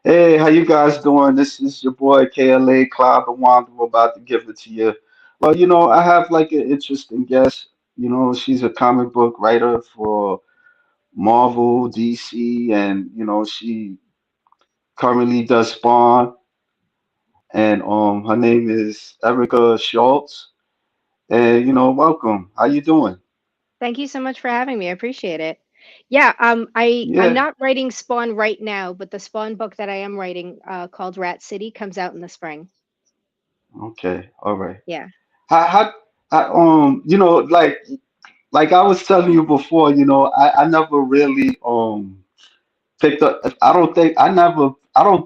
Hey, how you guys doing? This is your boy KLA Cloud the Wanderer about to give it to you. Well, I have like an interesting guest. She's a comic book writer for Marvel, DC, and she currently does Spawn. And her name is Erica Schultz. And welcome. How you doing? Thank you so much for having me. I appreciate it. Yeah, I'm Yeah. not writing Spawn right now, but the Spawn book that I am writing, called Rat City, comes out in the spring. Okay. All right. Yeah. Like I was telling you before, I never really picked up. I don't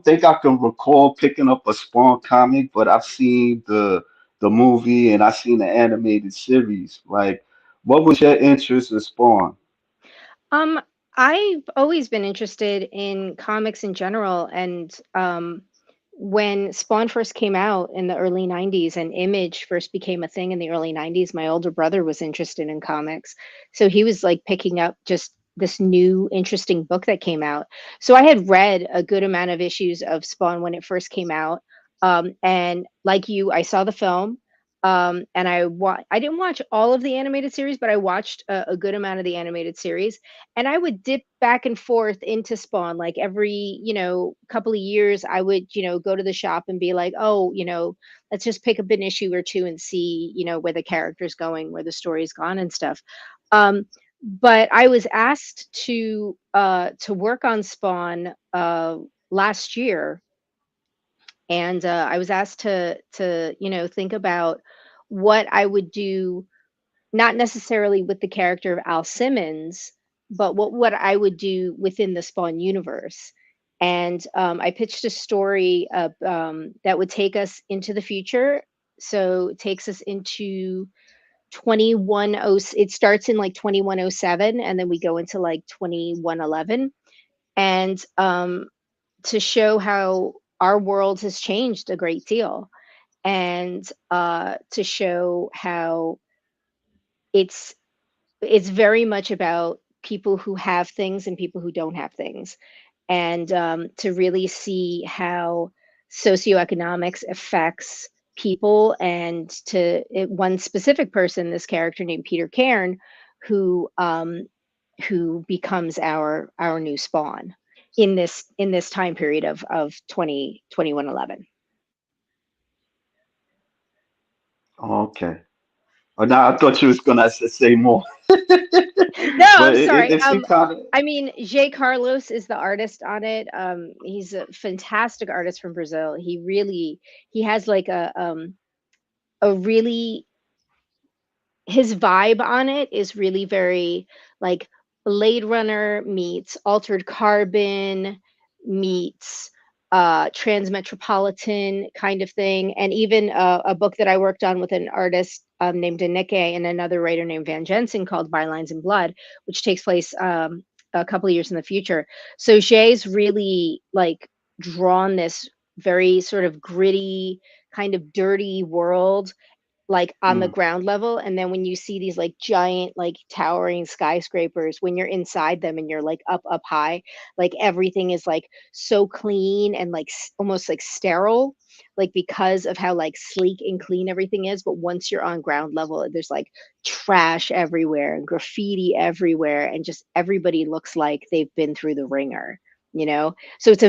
think I can recall picking up a Spawn comic, but I've seen the movie and I've seen the animated series. Like, what was your interest in Spawn? Um, I've always been interested in comics in general, and when Spawn first came out in the early 90s and Image first became a thing in the early 90s, my older brother was interested in comics. So he was like picking up just this new interesting book that came out. So I had read a good amount of issues of Spawn when it first came out. And like you, I saw the film. And I didn't watch all of the animated series, but I watched a good amount of the animated series, and I would dip back and forth into Spawn. Like every, couple of years, I would, go to the shop and be like, oh, let's just pick up an issue or two and see, where the character's going, where the story's gone and stuff. Um, but I was asked to work on Spawn last year, and I was asked to think about what I would do, not necessarily with the character of Al Simmons, but what I would do within the Spawn universe. And I pitched a story that would take us into the future. So it takes us into 2100. It starts in like 2107, and then we go into like 2111, and to show how our world has changed a great deal, and to show how it's it's very much about people who have things and people who don't have things, and to really see how socioeconomics affects people, and one specific person, this character named Peter Cairn, who becomes our new Spawn in this time period of 202111. Okay. Oh, now I thought you was gonna say more, No, but I'm it, sorry. it seemed kind of I mean, Jay Carlos is the artist on it. He's a fantastic artist from Brazil. He has like a really his vibe on it is really very like Blade Runner meets Altered Carbon meets Transmetropolitan kind of thing, and even a book that I worked on with an artist named Anike and another writer named Van Jensen called Bylines and Blood, which takes place a couple of years in the future. So Jay's really like drawn this very sort of gritty, kind of dirty world, like on the mm, ground level, and then when you see these like giant like towering skyscrapers, when you're inside them and you're like up high, like everything is like so clean and like almost like sterile, like because of how like sleek and clean everything is. But once you're on ground level, there's like trash everywhere and graffiti everywhere, and just everybody looks like they've been through the ringer. So it's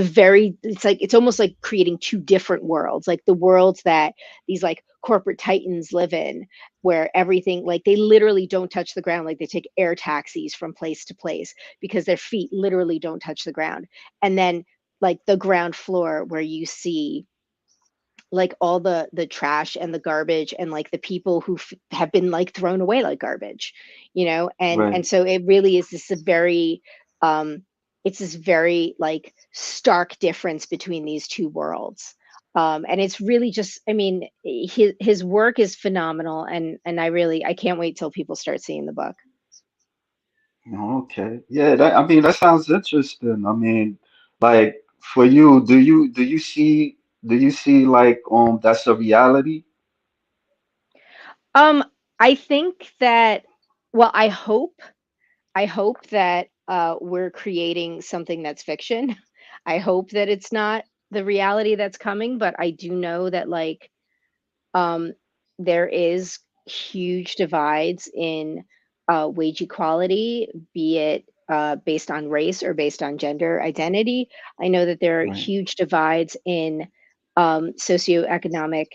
like it's almost like creating two different worlds, like the worlds that these like corporate titans live in, where everything, like they literally don't touch the ground, like they take air taxis from place to place because their feet literally don't touch the ground. And then like the ground floor, where you see like all the trash and the garbage, and like the people who have been like thrown away like garbage, and right. so it really is this a very um it's this very like stark difference between these two worlds. And it's really just, I mean, his work is phenomenal, and I can't wait till people start seeing the book. Okay. Yeah, I mean that sounds interesting. I mean, like for you, do you see like that's a reality? um I think that, well, I hope that we're creating something that's fiction. I hope that it's not the reality that's coming, but I do know that like um, there is huge divides in wage equality, be it based on race or based on gender identity. I know that there are Right. huge divides in socioeconomic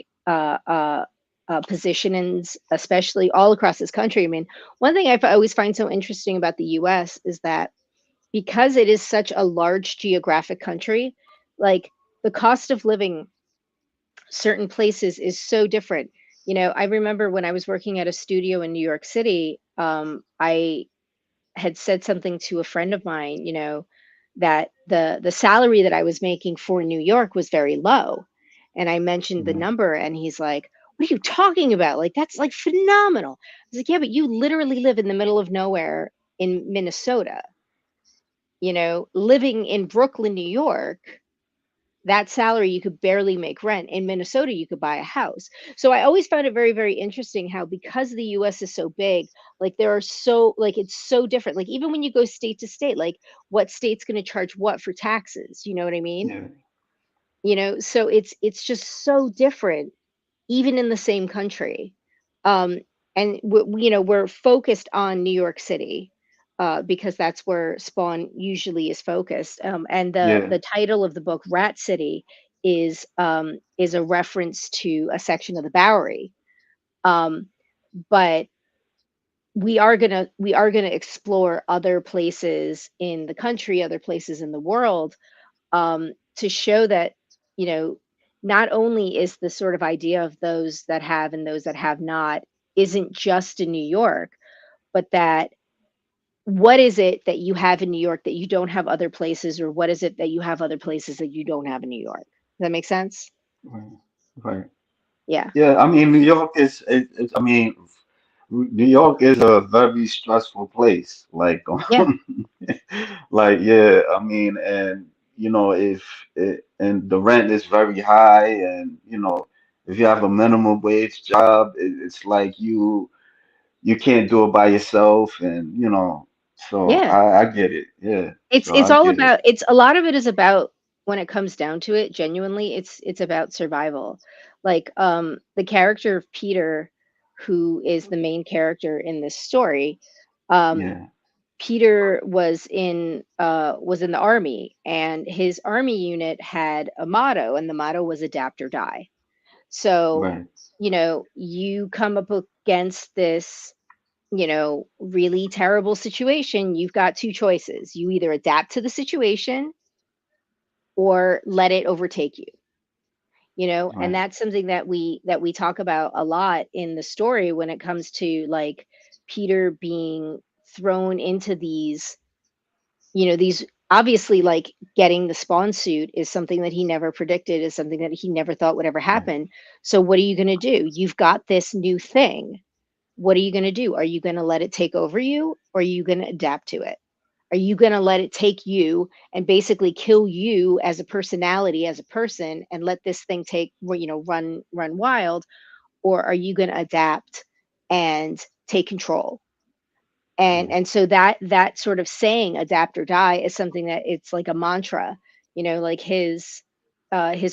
positions, especially all across this country. I mean, one thing always find so interesting about the US is that because it is such a large geographic country, like the cost of living certain places is so different. You know, I remember when I was working at a studio in New York City, I had said something to a friend of mine, you know, that the salary that I was making for New York was very low. And I mentioned the Right. number and he's like, "What are you talking about? Like that's like phenomenal." I was like, "Yeah, but you literally live in the middle of nowhere in Minnesota. You know, living in Brooklyn, New York, that salary you could barely make rent. In Minnesota, you could buy a house." So I always found it very, very interesting how because the US is so big, like there are so like it's so different. Like even when you go state to state, like what state's going to charge what for taxes, you know what I mean? Yeah. You know, so it's just so different even in the same country. Um, and you know, we're focused on New York City because that's where Spawn usually is focused. And Yeah. the title of the book, Rat City, is a reference to a section of the Bowery. Um, but we are gonna explore other places in the country, other places in the world, to show that, you know, not only is the sort of idea of those that have and those that have not isn't just in New York, but that what is it that you have in New York that you don't have other places, or what is it that you have other places that you don't have in New York? Does that make sense? Right. Right. Yeah. Yeah. I mean, New York is. I mean, New York is a very stressful place. Like, Yeah. like yeah. I mean, and if and the rent is very high, and if you have a minimum wage job, it's like you can't do it by yourself, and so Yeah. I get it. Yeah. So It's I all get it. about it's a lot of it is about when it comes down to it, genuinely, it's about survival. Like, the character of Peter, who is the main character in this story, um, Yeah. Peter was in the army, and his army unit had a motto, and the motto was adapt or die. So, Right. you know, you come up against this, you know, really terrible situation, you've got two choices. You either adapt to the situation or let it overtake you, you know, and Right. that's something that we talk about a lot in the story when it comes to like Peter being thrown into these, you know, these obviously like getting the spawn suit is something that he never predicted, is something that he never thought would ever Right. happen. So what are you going to do? You've got this new thing. What are you going to do? Are you going to let it take over you, or are you going to adapt to it? Are you going to let it take you and basically kill you as a personality, as a person, and let this thing you know, run wild? Or are you going to adapt and take control? Right. And so that sort of saying adapt or die is something that it's like a mantra, you know, like his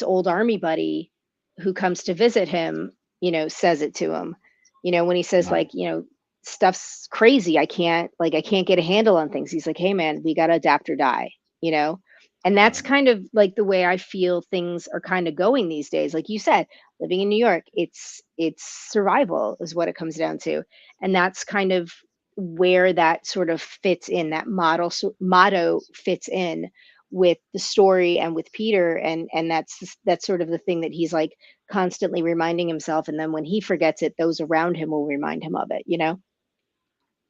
old army buddy who comes to visit him, you know, says it to him, you know, when he says Right. like, you know, stuff's crazy, I can't get a handle on things, he's like, hey man, we got to adapt or die, you know. And that's Right. kind of like the way I feel things are kind of going these days. Like you said, living in New York, it's survival is what it comes down to. And that's kind of where that sort of fits in, that motto fits in with the story and with Peter, and that's sort of the thing that he's like constantly reminding himself, and then when he forgets it, those around him will remind him of it, you know.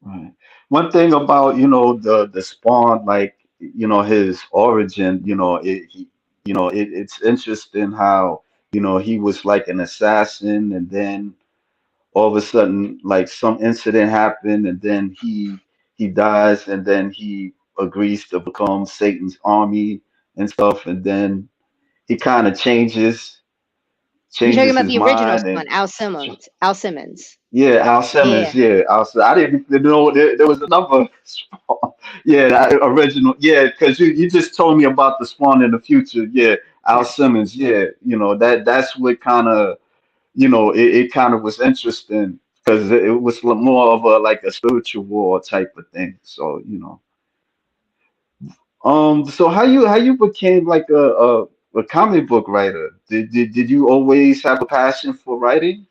Right. One thing about, the Spawn, like, his origin, it's interesting how, he was like an assassin, and then all of a sudden, like some incident happened, and then he dies, and then he agrees to become Satan's army and stuff, and then he kind of changes. You're talking changes about his the original mind Spawn, and Al Simmons. Al Simmons. yeah, Al Yeah, Simmons. Yeah, I didn't even know there was another Spawn. Yeah, the original. Yeah, because you just told me about the Spawn in the future. Yeah, Al yeah. Simmons. Yeah, that's what kind of it kind of was interesting because it was more of a like a spiritual war type of thing. So so how you became like a comic book writer? Did you always have a passion for writing?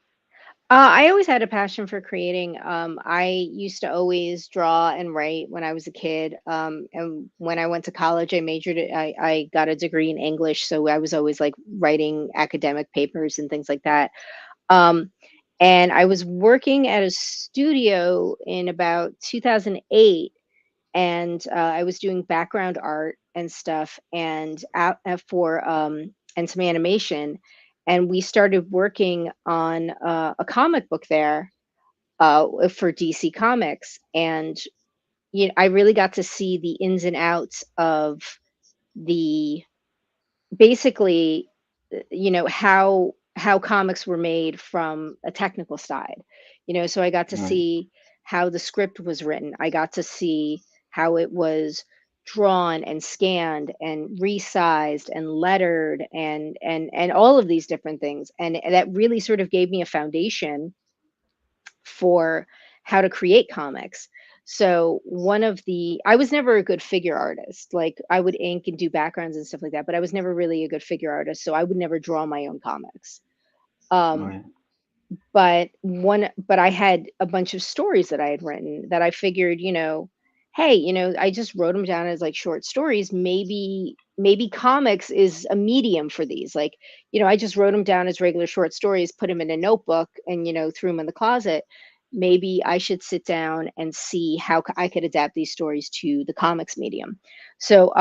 I always had a passion for creating. I used to always draw and write when I was a kid. And when I went to college, I got a degree in English, so I was always like writing academic papers and things like that. Um, and I was working at a studio in about 2008, and I was doing background art and stuff, and for and some animation, and we started working on a comic book there for DC Comics, and I really got to see the ins and outs of the basically, how comics were made from a technical side. So I got to Right. see how the script was written. I got to see how it was drawn and scanned and resized and lettered and all of these different things. And that really sort of gave me a foundation for how to create comics. So I was never a good figure artist. Like I would ink and do backgrounds and stuff like that, but I was never really a good figure artist. So I would never draw my own comics. Um, Right. but I had a bunch of stories that I had written that I figured, hey, I just wrote them down as like short stories. Maybe comics is a medium for these. Like, I just wrote them down as regular short stories, put them in a notebook, and threw them in the closet. Maybe I should sit down and see how I could adapt these stories to the comics medium. So,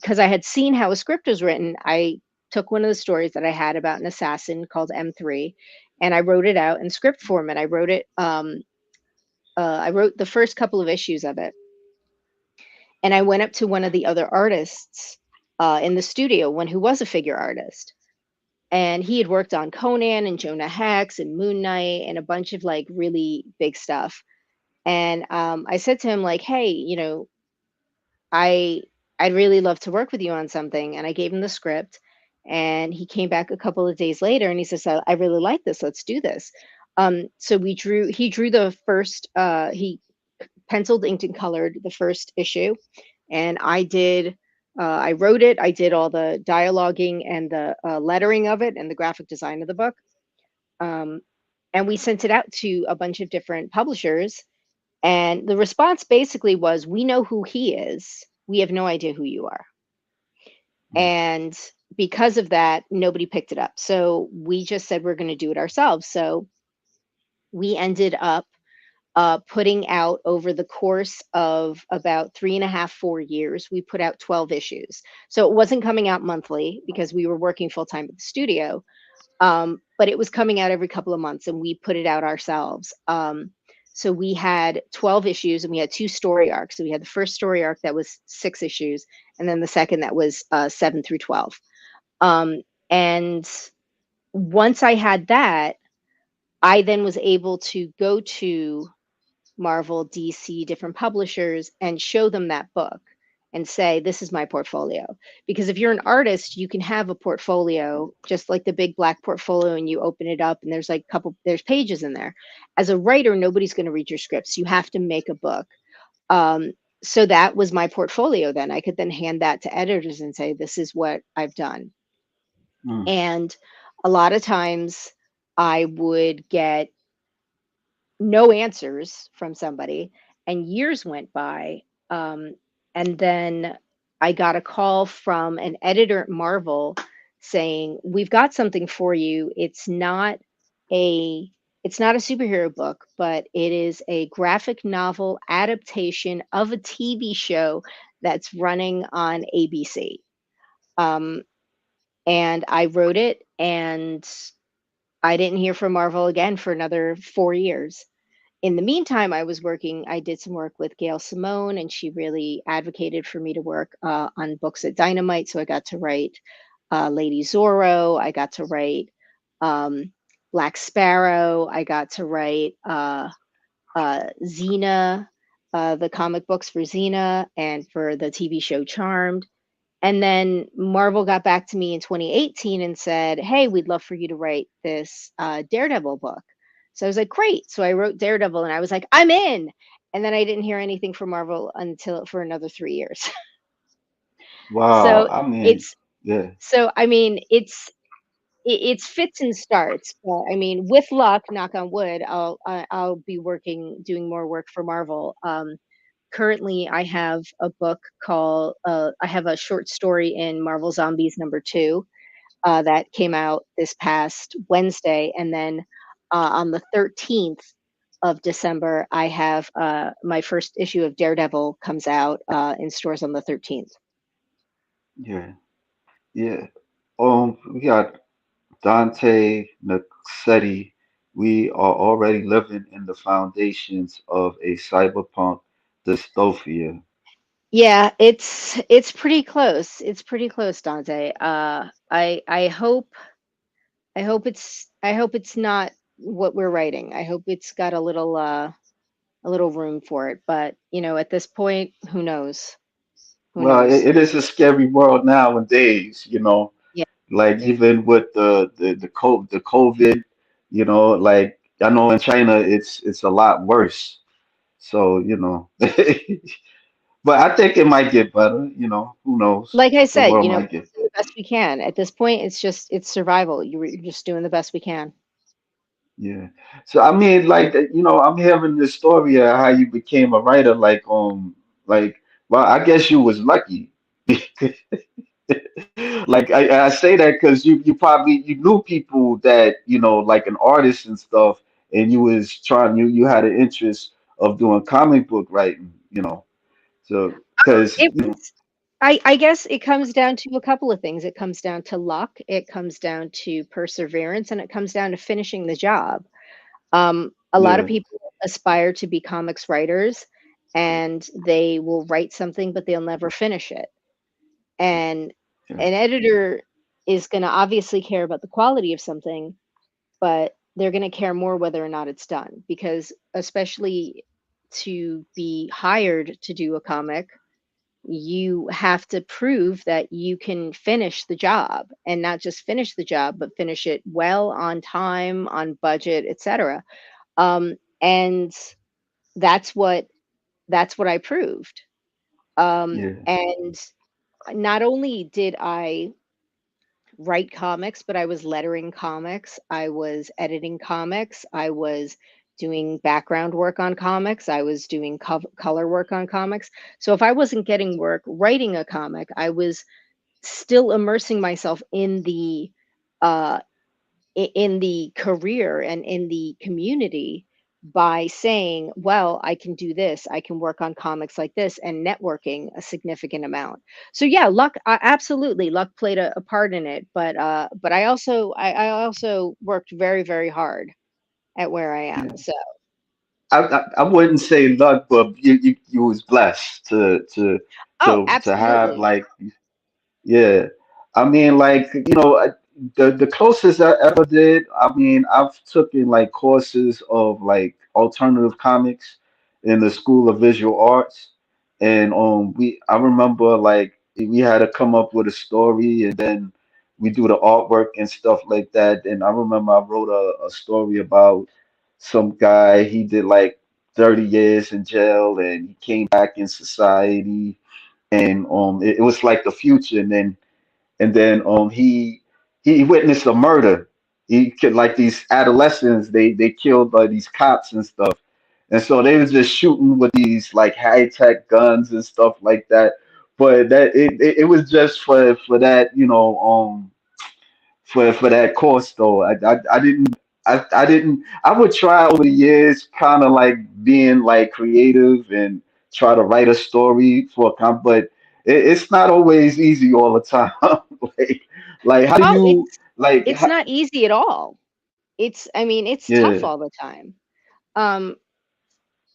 because I had seen how a script was written, I took one of the stories that I had about an assassin called M3, and I wrote it out in script format. I wrote the first couple of issues of it, and I went up to one of the other artists in the studio, one who was a figure artist, and he had worked on Conan and Jonah Hex and Moon Knight and a bunch of like really big stuff. And I said to him like, "Hey, I I'd really love to work with you on something." And I gave him the script, and he came back a couple of days later and he says, "I really like this. Let's do this." So he drew the first, he penciled, inked, and colored the first issue, and I wrote it. I did all the dialoguing and the lettering of it and the graphic design of the book. Um, and we sent it out to a bunch of different publishers, and the response basically was, "We know who he is. We have no idea who you are." And because of that, nobody picked it up. So we just said we're going to do it ourselves. So we ended up putting out over the course of about 3.5, 4 years, we put out 12 issues. So it wasn't coming out monthly because we were working full time at the studio, but it was coming out every couple of months, and we put it out ourselves. So we had 12 issues, and we had two story arcs. So we had the first story arc that was 6 issues, and then the second that was 7 through 12. Um, and once I had that, I then was able to go to Marvel, DC, different publishers, and show them that book and say, "This is my portfolio." Because if you're an artist, you can have a portfolio, just like the big black portfolio, and you open it up and there's like there's pages in there. As a writer, nobody's going to read your scripts. You have to make a book. Um, so that was my portfolio then. I could then hand that to editors and say, "This is what I've done." Mm. And a lot of times I would get no answers from somebody, and years went by, um, and then I got a call from an editor at Marvel saying, "We've got something for you. A it's not a superhero book, but it is a graphic novel adaptation of a TV show that's running on ABC." um, and I wrote it, and I didn't hear from Marvel again for another 4 years. In the meantime, I did some work with Gail Simone, and she really advocated for me to work on books at Dynamite. So I got to write Lady Zorro. I got to write um, Black Sparrow. I got to write Xena, the comic books for Xena, and for the TV show Charmed. And then Marvel got back to me in 2018 and said, "Hey, we'd love for you to write this Daredevil book." So I was like, "Great!" So I wrote Daredevil, and I was like, "I'm in." And then I didn't hear anything from Marvel until for another 3 years. Wow. So I mean, it's yeah, I mean, it's fits and starts, but I mean, with luck, knock on wood, I'll be doing more work for Marvel. Currently, I have a book called I have a short story in Marvel Zombies #2 that came out this past Wednesday, and then on the 13th of December, I have my first issue of Daredevil comes out in stores on the 13th. yeah, yeah. We got Dante Nixetti. We are already living in the foundations of a cyberpunk dystopia. Yeah, it's pretty close. It's pretty close, Dante. I hope it's not what we're writing. I hope it's got a little room for it. But at this point, who knows? Who Well, knows? it is a scary world nowadays, you know. Yeah. Like even with the COVID, you know, like I know in China it's a lot worse. So, you know, but I think it might get better, you know, who knows? Like I The said, world might get do the best we can. At this point, it's survival. You're just doing the best we can. yeah. So I mean like you know, I'm hearing this story of how you became a writer like well, I guess you was lucky. Like I say that because you probably you knew people that you know like an artist and stuff, and you was trying you had an interest of doing comic book writing, you know. So because It you know, was I guess it comes down to a couple of things. It comes down to luck, it comes down to perseverance, and it comes down to finishing the job. A lot of yeah, people aspire to be comics writers, and they will write something, but they'll never finish it. And yeah, an editor is going to obviously care about the quality of something, but they're going to care more whether or not it's done, because especially to be hired to do a comic, you have to prove that you can finish the job, and not just finish the job, but finish it well, on time, on budget, etc. And that's what I proved. yeah, And not only did I write comics, but I was lettering comics, I was editing comics, I was doing background work on comics, I was doing color work on comics. So if I wasn't getting work writing a comic, I was still immersing myself uh, in the career and in the community by saying, well, I can do this, I can work on comics like this, and networking a significant amount. So yeah, luck, absolutely, luck played a part in it, but I also worked very, very hard at where I am. yeah. So I wouldn't say luck, but you was blessed oh, to have absolutely. like yeah, I mean, like you know, the closest I ever did. I mean, I've taken like courses of like alternative comics in the School of Visual Arts, and we I remember like we had to come up with a story, and then we do the artwork and stuff like that. And I remember I wrote a story about some guy. He did like 30 years in jail, and he came back in society and it was like the future and then he witnessed a murder. He killed like these adolescents. They killed these cops and stuff, and so they was just shooting with these like high tech guns and stuff like that. But it was just for that you know for that course though. I didn't I would try over the years kind of like being like creative and try to write a story for a comp, but it's not always easy all the time. like like how do Oh, you like it's not easy at all. I mean, it's tough yeah all the time. um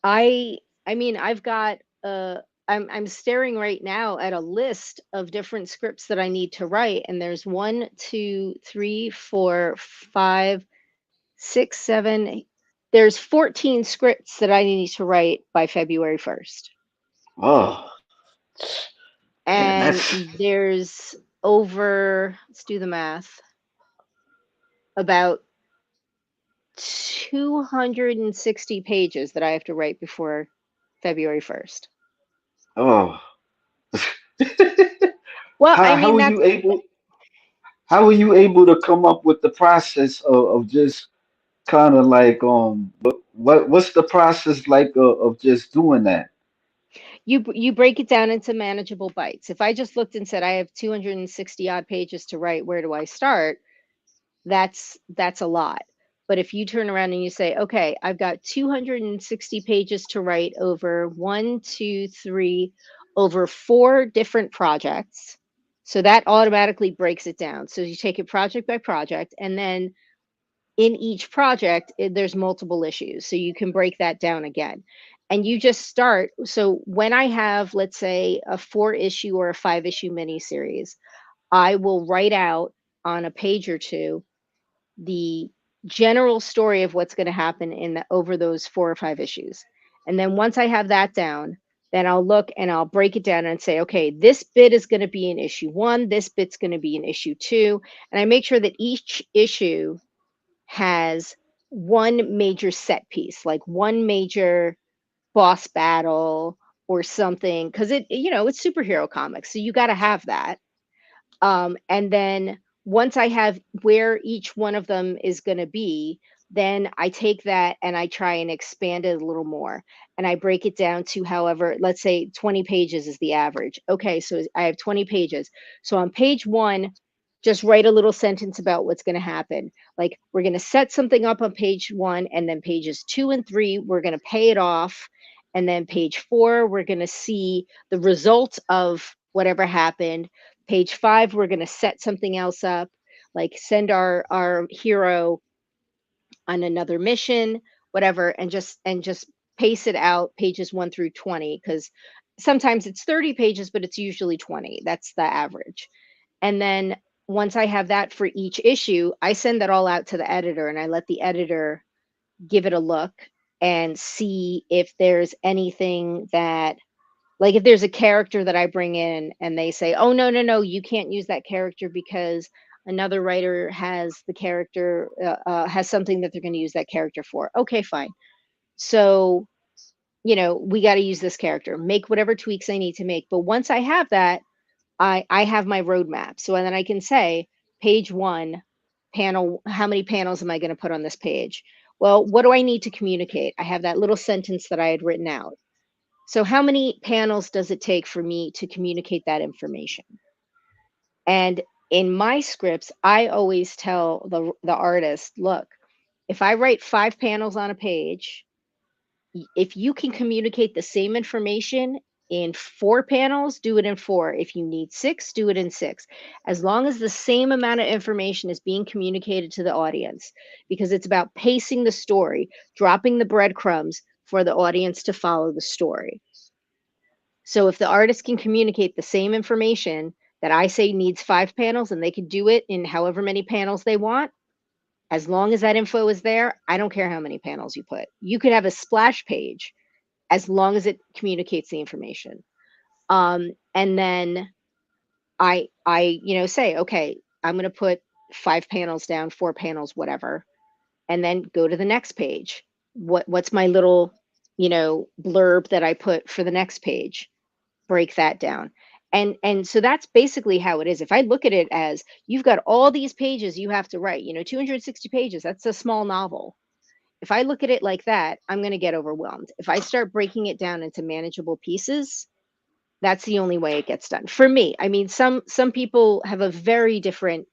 I I mean, I've got I'm staring right now at a list of different scripts that I need to write, and there's one, two, three, four, five, six, seven. There's 14 scripts that I need to write by February 1st. Oh, man, And that's there's over, let's do the math, about 260 pages that I have to write before February 1st. oh. Well, I How mean, were that's you able? How were you able to come up with the process of just kind of like what's the process like of just doing that? you break it down into manageable bites. If I just looked and said I have 260 odd pages to write, where do I start? That's a lot. But if you turn around and you say, okay, I've got 260 pages to write over one, two, three, over four different projects. So that automatically breaks it down. So you take it project by project, and then in each project, there's multiple issues. So you can break that down again. And you just start. So when I have, let's say, a 4 issue or a 5 issue miniseries, I will write out on a page or two the general story of what's going to happen in over those 4 or 5 issues. And then once I have that down, then I'll look and I'll break it down and say, okay, this bit is going to be in issue one, this bit's going to be in issue two. And I make sure that each issue has one major set piece, like one major boss battle or something, because it's superhero comics, so you got to have that. And then once I have where each one of them is going to be, then I take that and I try and expand it a little more. And I break it down to, however, let's say 20 pages is the average. Okay, so I have 20 pages. So on page one, just write a little sentence about what's going to happen. Like, we're going to set something up on page one, and then pages two and three, we're going to pay it off. And then page four, we're going to see the result of whatever happened. Page five, we're going to set something else up, like send our hero on another mission, whatever, and just pace it out pages 1 through 20, because sometimes it's 30 pages, but it's usually 20. That's the average. And then once I have that for each issue, I send that all out to the editor, and I let the editor give it a look and see if there's anything that, like, if there's a character that I bring in and they say, "Oh, no, no, no, you can't use that character because another writer has the character has something that they're going to use that character for." Okay, fine. So, we got to use this character. Make whatever tweaks I need to make. But once I have that, I have my roadmap. So then I can say, page one, panel, how many panels am I going to put on this page? Well, what do I need to communicate? I have that little sentence that I had written out. So, how many panels does it take for me to communicate that information? And in my scripts, I always tell the artist, look, if I write 5 panels on a page, if you can communicate the same information in 4 panels, do it in four. If you need six, do it in six. As long as the same amount of information is being communicated to the audience, because it's about pacing the story, dropping the breadcrumbs for the audience to follow the story. So if the artist can communicate the same information that I say needs 5 panels, and they can do it in however many panels they want, as long as that info is there, I don't care how many panels you put. You could have a splash page as long as it communicates the information. And then I say, okay, I'm going to put 5 panels down, 4 panels, whatever, and then go to the next page. What's my little, blurb that I put for the next page? Break that down. And so that's basically how it is. If I look at it as, you've got all these pages you have to write, 260 pages, that's a small novel. If I look at it like that, I'm going to get overwhelmed. If I start breaking it down into manageable pieces, that's the only way it gets done for me. I mean, some people have a very different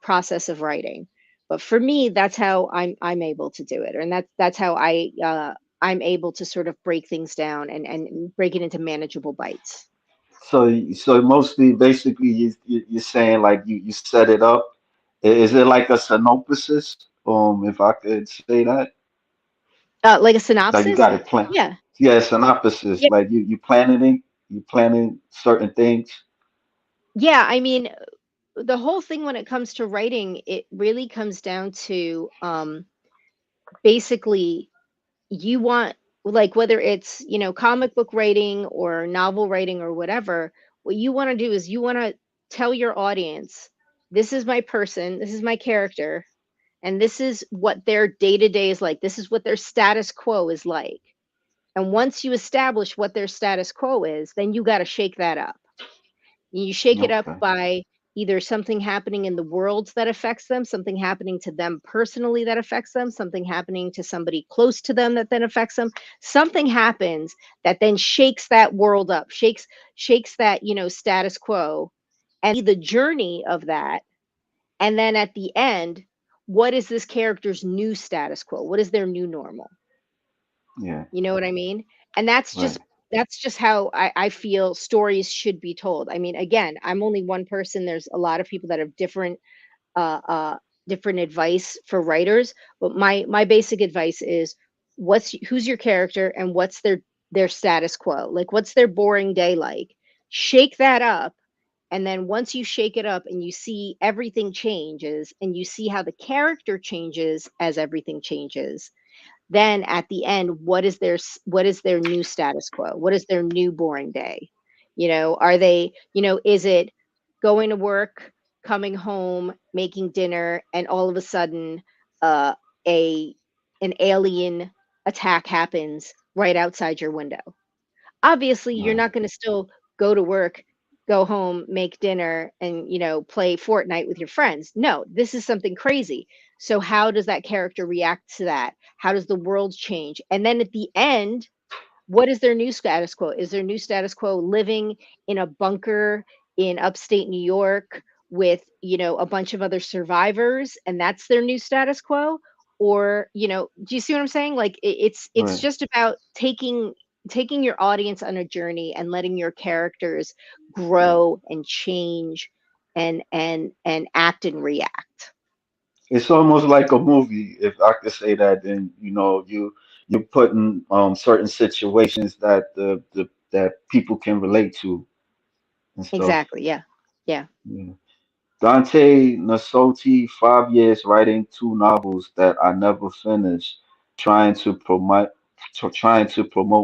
process of writing, but for me, that's how I'm able to do it, and that's how I'm able to sort of break things down and break it into manageable bites. So mostly, basically, you're saying like you set it up. Is it like a synopsis? If I could say that, Like a like you synopsis? got it planned. Yeah. Yeah, synopsis. Yeah. Like you planning it. you planning certain things? Yeah, I mean, the whole thing when it comes to writing, it really comes down to basically you want, like, whether it's, comic book writing or novel writing or whatever, what you want to do is you want to tell your audience, this is my person, this is my character, and this is what their day to day is like. This is what their status quo is like. And once you establish what their status quo is, then you got to shake that up. You shake it up Okay. by either something happening in the world that affects them, something happening to them personally that affects them, something happening to somebody close to them that then affects them. Something happens that then shakes that world up, shakes that, status quo, and the journey of that. And then at the end, what is this character's new status quo? What is their new normal? Yeah. You know what I mean? And that's Right. just how I feel stories should be told. I mean, again, I'm only one person. There's a lot of people that have uh, uh, different advice for writers, but my basic advice is who's your character and what's their status quo? Like, what's their boring day like? Shake that up, and then once you shake it up and you see everything changes and you see how the character changes as everything changes, then at the end, what is their new status quo? What is their new boring day? Are they, is it going to work, coming home, making dinner, and all of a sudden uh a an alien attack happens right outside your window? Obviously, you're Right. not going to still go to work, go home, make dinner, and play Fortnite with your friends. No, this is something crazy. So how does that character react to that? How does the world change? And then at the end, what is their new status quo? Is their new status quo living in a bunker in upstate New York with, a bunch of other survivors, and that's their new status quo? Or, do you see what I'm saying? Like, it's Right. just about taking your audience on a journey and letting your characters grow and change and act and react. It's almost like a movie, if I could say that. Then you put in certain situations that the that people can relate to and stuff. Exactly. Yeah. Yeah. Yeah. Dante Nasoti, 5 years writing two novels that I never finished, trying to promote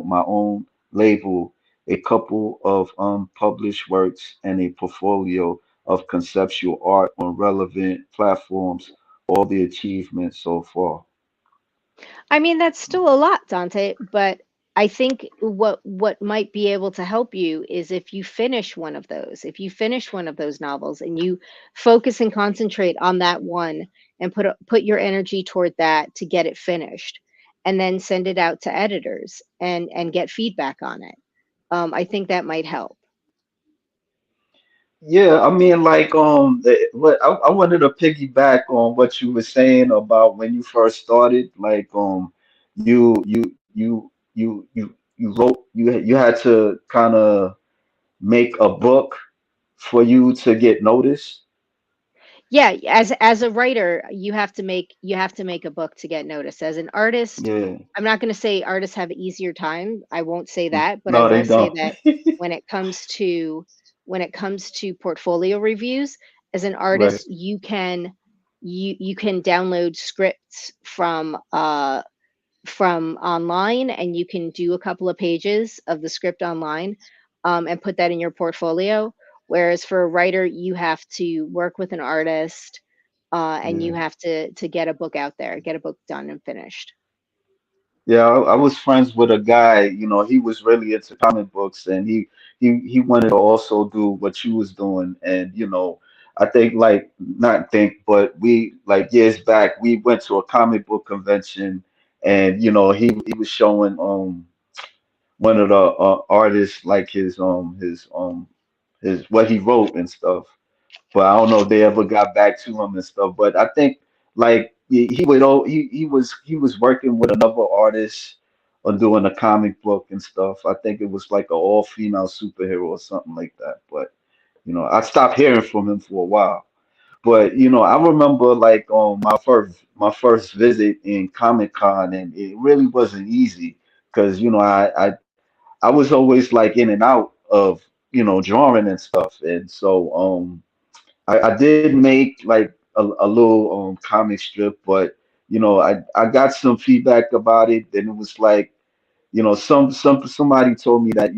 my own label, a couple of unpublished works, and a portfolio of conceptual art on relevant platforms. All the achievements so far. I mean, that's still a lot, Dante, but I think what might be able to help you is if you finish one of those. If you finish one of those novels and you focus and concentrate on that one and put your energy toward that to get it finished, and then send it out to editors and get feedback on it. I think that might help. Yeah, I mean, like, what I wanted to piggyback on what you were saying about when you first started. Like, you wrote, you had to kind of make a book for you to get noticed. Yeah, as a writer, you have to make a book to get noticed. As an artist, Yeah. I'm not going to say artists have an easier time. I won't say that, but I No, they will say don't. that when it comes to portfolio reviews, as an Right. artist, you can download scripts from online, and you can do a couple of pages of the script online, and put that in your portfolio. Whereas for a writer, you have to work with an artist, and you Yeah. have to get a book out there, get a book done and finished. Yeah, I was friends with a guy, he was really into comic books and he wanted to also do what you was doing. And, I think like not think, but we like years back we went to a comic book convention and he was showing one of the artists like his what he wrote and stuff, but I don't know if they ever got back to him and stuff. But I think like he was working with another artist on doing a comic book and stuff. I think it was like an all female superhero or something like that. But I stopped hearing from him for a while. But I remember like my first visit in Comic Con, and it really wasn't easy because I was always like in and out of drawing and stuff. And so I did make like a little comic strip, but I got some feedback about it, and it was like, somebody told me that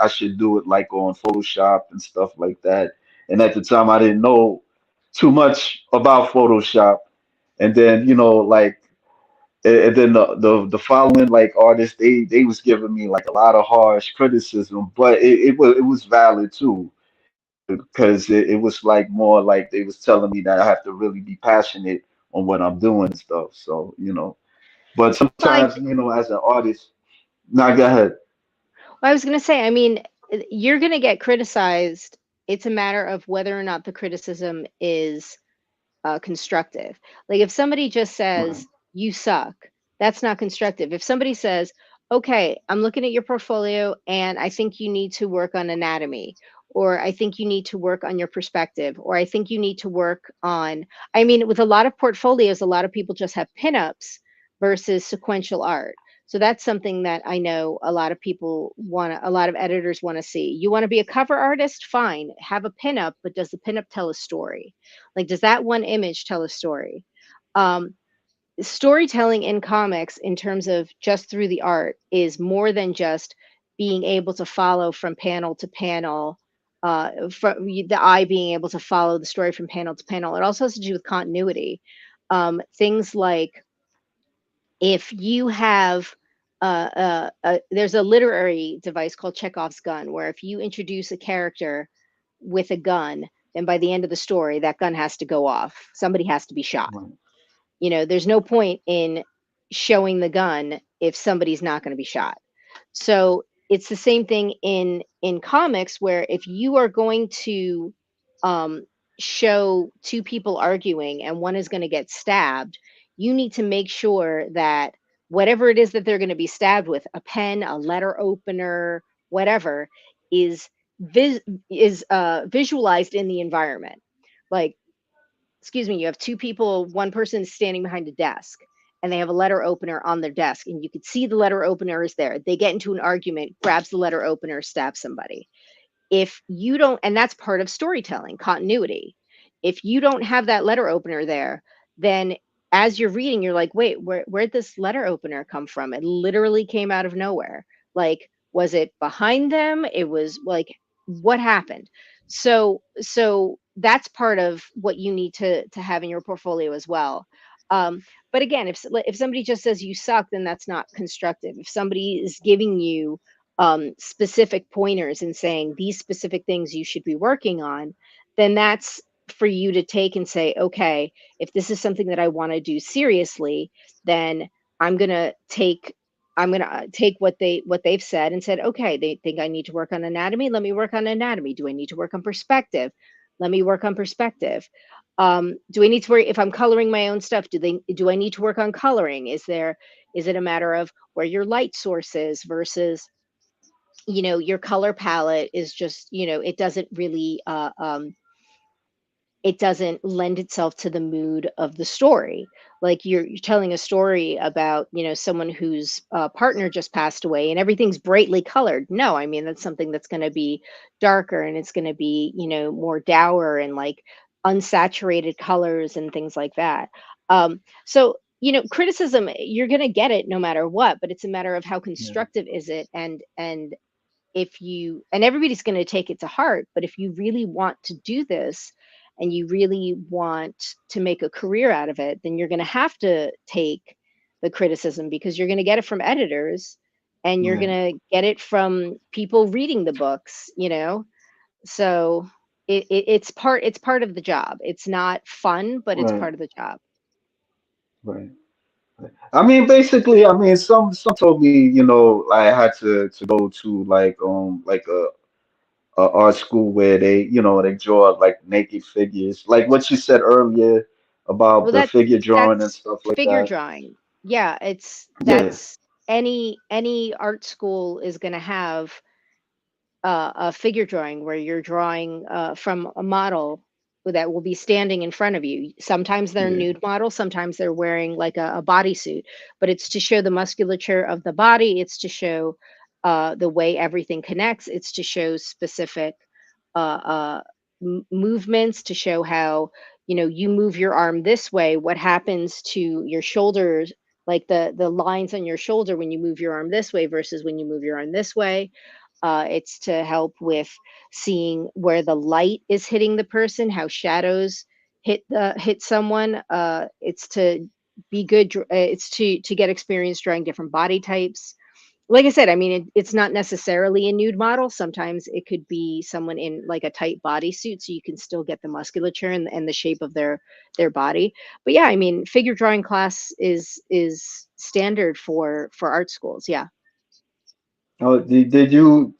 I should do it like on Photoshop and stuff like that. And at the time, I didn't know too much about Photoshop. And then like, and then the following like artists, they was giving me like a lot of harsh criticism, but it was valid too, because it was like more like they was telling me that I have to really be passionate on what I'm doing and stuff. So but Well, sometimes as an artist, now go ahead. I was going to say, I mean, you're going to get criticized. It's a matter of whether or not the criticism is constructive. Like if somebody just Right, says, you suck, that's not constructive. If somebody says, okay, I'm looking at your portfolio and I think you need to work on anatomy, or I think you need to work on your perspective, or I think you need to work on, I mean, with a lot of portfolios, a lot of people just have pinups versus sequential art. So that's something that I know a lot of people want to, a lot of editors want to see. You want to be a cover artist? Fine, have a pinup, but does the pinup tell a story? Like, does that one image tell a story? Um, Storytelling in comics, in terms of just through the art, is more than just being able to follow from panel to panel, from the eye being able to follow the story from panel to panel. It also has to do with continuity. Things like if you have there's a literary device called Chekhov's gun, where if you introduce a character with a gun, then by the end of the story, that gun has to go off. Somebody has to be shot. right, There's no point in showing the gun if somebody's not going to be shot. So it's the same thing in comics, where if you are going to um, show two people arguing and one is going to get stabbed, you need to make sure that whatever it is that they're going to be stabbed with, a pen, a letter opener, whatever, is visualized in the environment. Like, excuse me, you have two people, one person is standing behind a desk and they have a letter opener on their desk, and you could see the letter opener is there. They get into an argument, grabs the letter opener, stabs somebody. If you don't, and that's part of storytelling, continuity. If you don't have that letter opener there, then as you're reading, you're like, wait, where'd this letter opener come from? It literally came out of nowhere. Like, was it behind them? It was like, what happened? So that's part of what you need to have in your portfolio as well. But again, if somebody just says you suck, then that's not constructive. If somebody is giving you specific pointers and saying these specific things you should be working on, then that's for you to take and say, okay, if this is something that I want to do seriously, then I'm gonna take I'm gonna take what they've said and said, okay, they think I need to work on anatomy. Let me work on anatomy. Do I need to work on perspective? Let me work on perspective. Do I need to worry if I'm coloring my own stuff? Do I need to work on coloring? Is it a matter of where your light source is versus your color palette is just it doesn't really it doesn't lend itself to the mood of the story. Like you're telling a story about someone whose partner just passed away and everything's brightly colored. No, I mean that's something that's going to be darker, and it's going to be more dour and like unsaturated colors and things like that. So criticism, you're going to get it no matter what, but it's a matter of how yeah, constructive is it. And if you and everybody's going to take it to heart, but if you really want to do this and you really want to make a career out of it, then you're going to have to take the criticism, because you're going to get it from editors and you're right, going to get it from people reading the books. So it's part of the job. It's not fun, but it's right, part of the job. right. I mean, basically, I mean, some told me, I had to go to like a art school where they draw like naked figures, like what you said earlier about Well, the figure drawing and that's stuff like figure that. drawing. Yeah, it's Yeah, that's any art school is going to have a figure drawing where you're drawing from a model that will be standing in front of you. Sometimes they're yeah, nude models, sometimes they're wearing like a bodysuit, but it's to show the musculature of the body. It's to show the way everything connects. It's to show specific movements, to show how, you move your arm this way, what happens to your shoulders, like the lines on your shoulder when you move your arm this way versus when you move your arm this way. It's to help with seeing where the light is hitting the person, how shadows hit someone. It's to be good. It's to get experience drawing different body types. Like I said, I mean, it's not necessarily a nude model. Sometimes it could be someone in like a tight bodysuit, so you can still get the musculature and the shape of their body. But yeah, I mean, figure drawing class is standard for art schools. Yeah. Oh, did you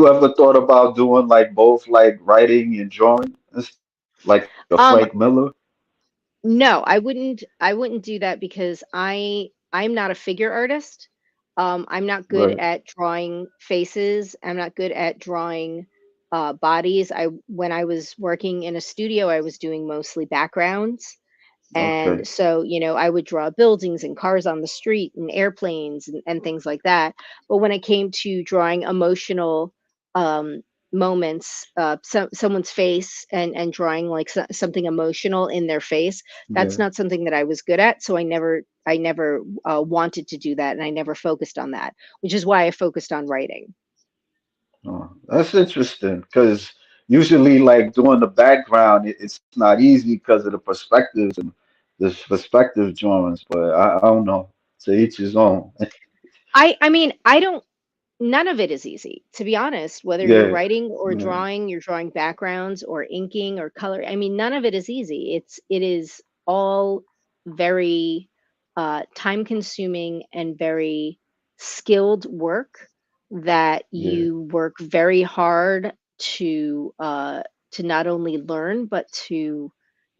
ever thought about doing like both like writing and drawing and stuff like a Frank Um, Miller? No, I wouldn't do that because I'm not a figure artist. I'm not good Right. at drawing faces. I'm not good at drawing bodies. I When I was working in a studio, I was doing mostly backgrounds. And Okay. so, I would draw buildings and cars on the street and airplanes and things like that. But when it came to drawing emotional um, moments, someone's face and drawing like something emotional in their face, that's Yeah. not something that I was good at. So I never wanted to do that, and I never focused on that, which is why I focused on writing. Oh, that's interesting because usually like doing the background, it's not easy because of the perspectives and the perspective drawings. But I don't know. To each his own. I mean, I don't None of it is easy, to be honest. Whether you're Yeah. writing or Yeah. drawing, you're drawing backgrounds or inking or color. I mean, none of it is easy. It is all very time consuming and very skilled work that Yeah. you work very hard to not only learn but to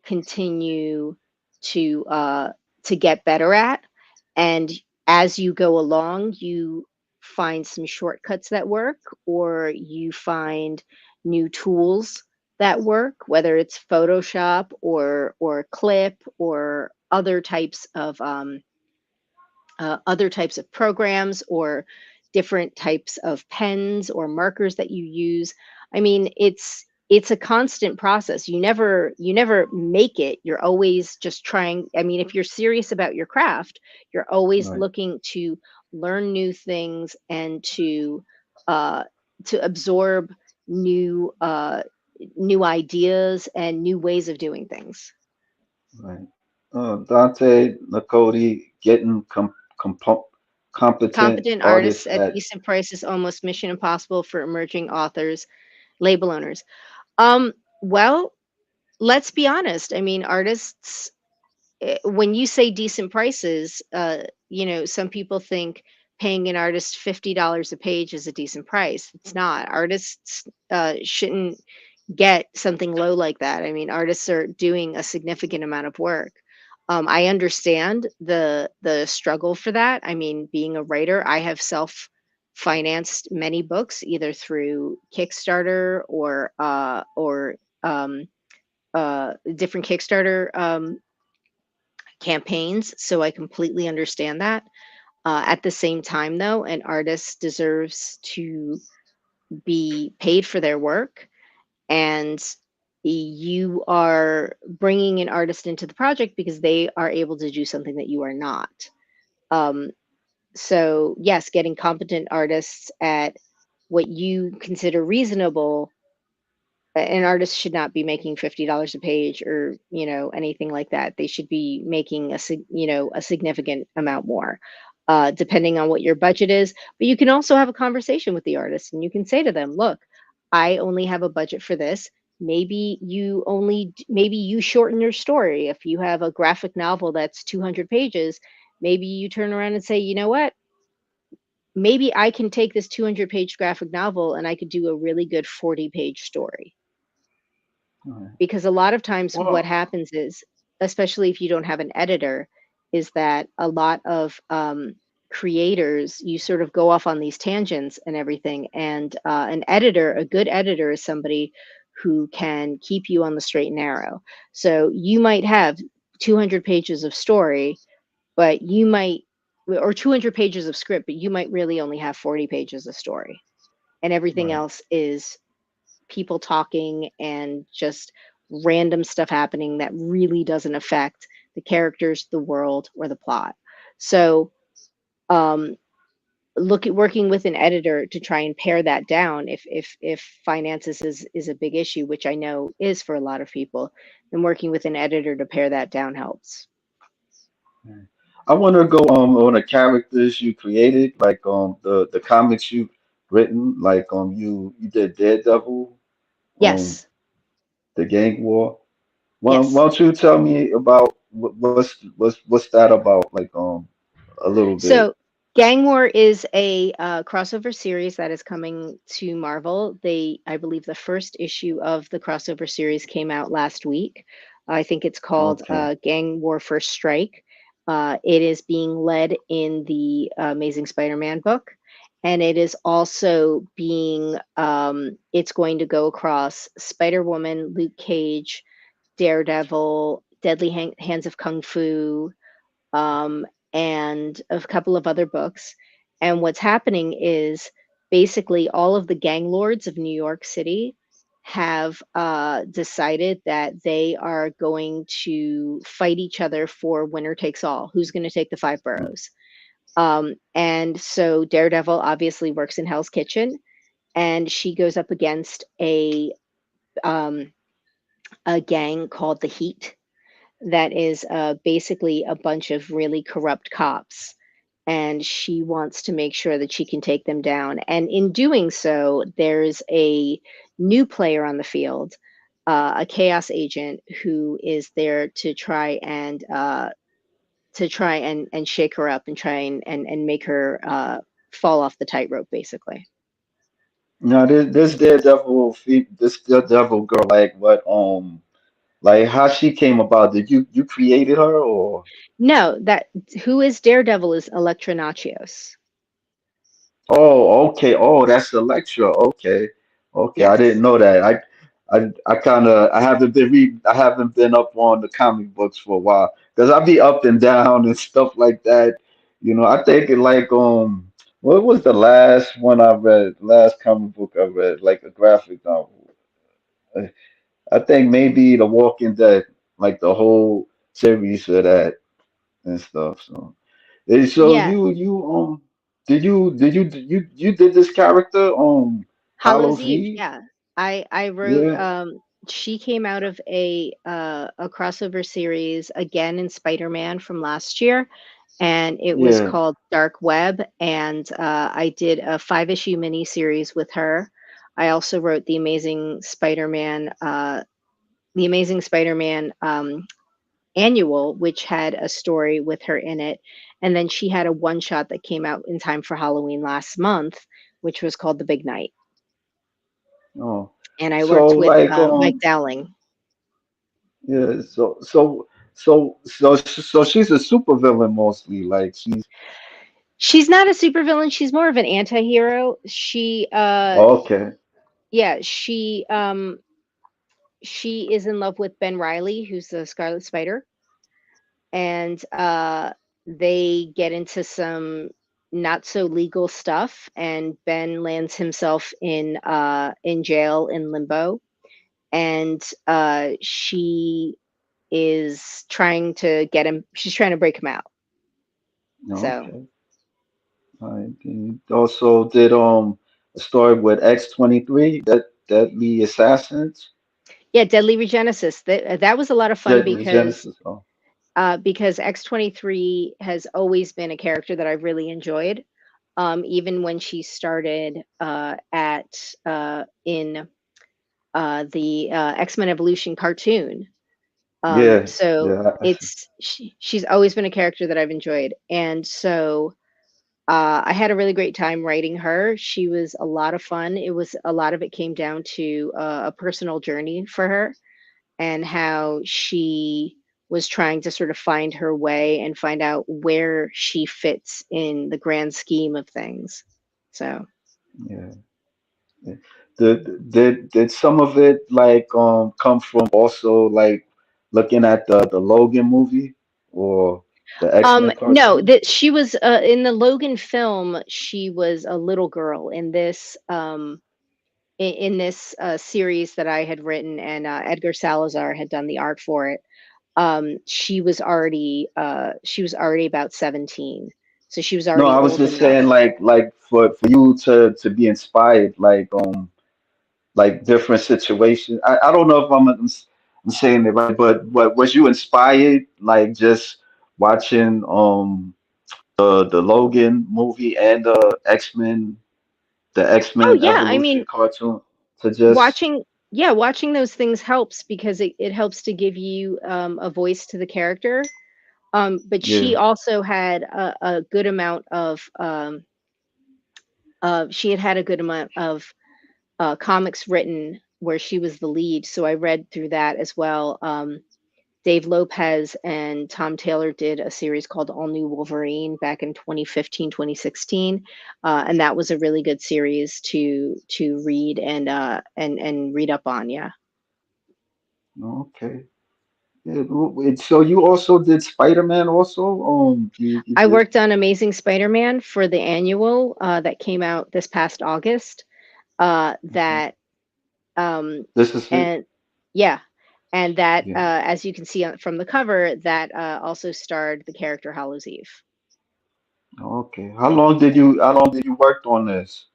continue to uh, to get better at. And as you go along, you find some shortcuts that work, or you find new tools that work, whether it's Photoshop or Clip or other types of programs, or different types of pens or markers that you use. I mean, it's a constant process. You never make it. You're always just trying. I mean, if you're serious about your craft, you're always Right. looking to learn new things and uh to absorb new new ideas and new ways of doing things. Right. Dante Nakoti getting competent Competent artists artists at at. decent prices, almost mission impossible for emerging authors, label owners. Um, well, let's be honest. I mean, artists, when you say decent prices, some people think paying an artist $50 a page is a decent price. It's not. Artists shouldn't get something low like that. I mean, artists are doing a significant amount of work. I understand the struggle for that. I mean, being a writer, I have self financed many books either through Kickstarter or um, different Kickstarter campaigns. So I completely understand that. At the same time, though, an artist deserves to be paid for their work, and you are bringing an artist into the project because they are able to do something that you are not. Um, so, yes, getting competent artists at what you consider reasonable. An artist should not be making $50 a page or anything like that. They should be making a significant amount more, depending on what your budget is. But you can also have a conversation with the artist, and you can say to them, look, I only have a budget for this. Maybe you shorten your story. If you have a graphic novel that's 200 pages, maybe you turn around and say, you know what, maybe I can take this 200-page graphic novel and I could do a really good 40-page story. All right. Because a lot of times what Well, happens is, especially if you don't have an editor, is that a lot of creators, you sort of go off on these tangents and everything. And a good editor, is somebody who can keep you on the straight and narrow. So you might have 200 pages of story, but you might or 200 pages of script, but you might really only have 40 pages of story, and everything right. else is people talking and just random stuff happening that really doesn't affect the characters, the world, or the plot. So, um, look at working with an editor to try and pare that down if finances is a big issue, which I know is for a lot of people, then working with an editor to pare that down helps. Right. I want to go on the characters you created, like the comics you written, like you did Daredevil, um Yes. the Gang War. Why Yes. don't you tell me about what's that about? Like a little bit. So, Gang War is a crossover series that is coming to Marvel. I believe, the first issue of the crossover series came out last week. I think it's called Okay. Gang War First Strike. It is being led in the Amazing Spider-Man book, and it is also being it's going to go across Spider-Woman, Luke Cage, Daredevil, Hands of Kung Fu, um, and a couple of other books. And what's happening is basically all of the gang lords of New York City have decided that they are going to fight each other for winner takes all. Who's going to take the five boroughs? And so Daredevil obviously works in Hell's Kitchen, and she goes up against um, a gang called the Heat that is basically a bunch of really corrupt cops. And she wants to make sure that she can take them down. And in doing so, there's a new player on the field, a chaos agent who is there to try and shake her up and try and make her fall off the tightrope, basically. Now this this Daredevil girl, like what like how she came about? Did you created her or? No, that who is Daredevil is Electra Nachios. Oh, okay. Oh, that's Electra. Okay. Okay. I didn't Yes. know that. I kind of I haven't been up on the comic books for a while because I be up and down and stuff like that. You know, I think it like what was the last one I read? Last comic book I read, like a graphic novel. I I think maybe The Walking Dead, like the whole series of that and stuff. So. So Yeah. you you did this character Hallows Hallows Eve, Eve? yeah. I wrote Yeah, she came out of a crossover series again in Spider-Man from last year, and it was yeah. called Dark Web, and I did a 5-issue mini series with her. I also wrote the Amazing Spider-Man annual, which had a story with her in it. And then she had a one shot that came out in time for Halloween last month, which was called The Big Night. Oh, And I so worked with like Mike Dowling. yeah. So she's a supervillain mostly. Like she's She's not a supervillain. She's more of an anti-hero. okay. Yeah, she is in love with Ben Riley, who's the Scarlet Spider, and they get into some not so legal stuff, and Ben lands himself in jail in limbo, and she is trying to get him. She's trying to break him out. So Okay. All right. And you also did a story with X-23 that Deadly Assassins, yeah, Deadly Regenesis. That was a lot of fun Deadly Genesis. Oh, because X-23 has always been a character that I've really enjoyed. Even when she started at in the X-Men Evolution cartoon. yeah, So yeah. she's always been a character that I've enjoyed, and so I had a really great time writing her. She was a lot of fun. It was a lot of it came down to a personal journey for her and how she was trying to sort of find her way and find out where she fits in the grand scheme of things. So, Yeah. Yeah. Did some of it like come from also like looking at the Logan movie or The X-Men No, cartoon? that she was in the Logan film. She was a little girl in this in this series that I had written, and Edgar Salazar had done the art for it. She was already about 17, so she was No, already I was old just enough. saying like for you to be inspired, like different situations. I don't know if I'm saying it right, but was you inspired like just watching the Logan movie and the Oh X-Men yeah, I Evolution mean, cartoon to just watching yeah, watching those things helps because it helps to give you a voice to the character. But yeah. she also had a good amount of she had had a good amount of comics written where she was the lead. So I read through that as well. Dave Lopez and Tom Taylor did a series called All New Wolverine back in 2015, 2016, and that was a really good series to read and read up on. Yeah, Okay. Yeah, so you also did Spider-Man also? You I did? worked on Amazing Spider-Man for the annual that came out this past August. Okay. That This is it? and yeah, and that Yeah. as you can see from the cover, that also starred the character Hallows Eve. Okay. How long did you worked on this?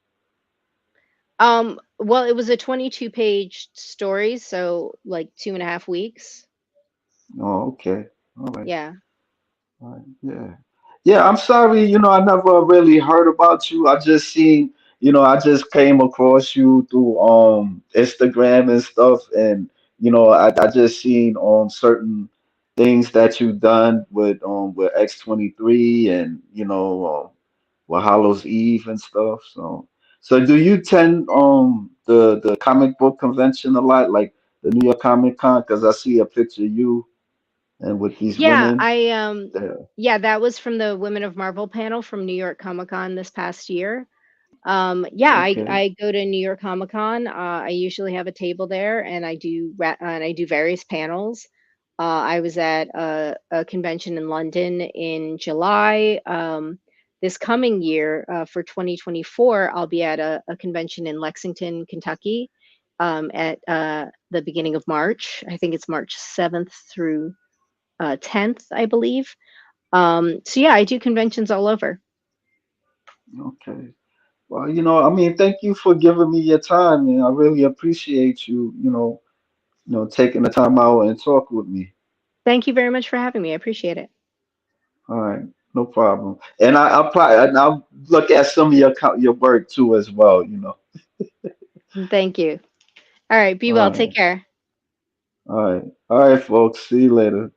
Well, it was a 22 page story, so like 2.5 weeks. Oh, okay. All right. Yeah. All right. Yeah. Yeah, I'm sorry, I never really heard about you. I just seen, I just came across you through Instagram and stuff, and I just seen certain things that you've done with X23 and with Hallows Eve and stuff. So do you attend the comic book convention a lot, like the New York Comic Con? Because I see a picture of you and with these Yeah, women I there. yeah, that was from the Women of Marvel panel from New York Comic Con this past year. Yeah, Okay. I go to New York Comic Con. I usually have a table there, and I do various panels. I was at a convention in London in July. This coming year, for 2024, I'll be at a convention in Lexington, Kentucky, at the beginning of March. I think it's March 7th through 10th, I believe. So yeah, I do conventions all over. Okay. Well, I mean, thank you for giving me your time, and I really appreciate you, taking the time out and talk with me. Thank you very much for having me. I appreciate it. All right, no problem. And I'll look at some of your work too as well. Thank you. All right, be All well. Take right, care. all right, all right, folks. See you later.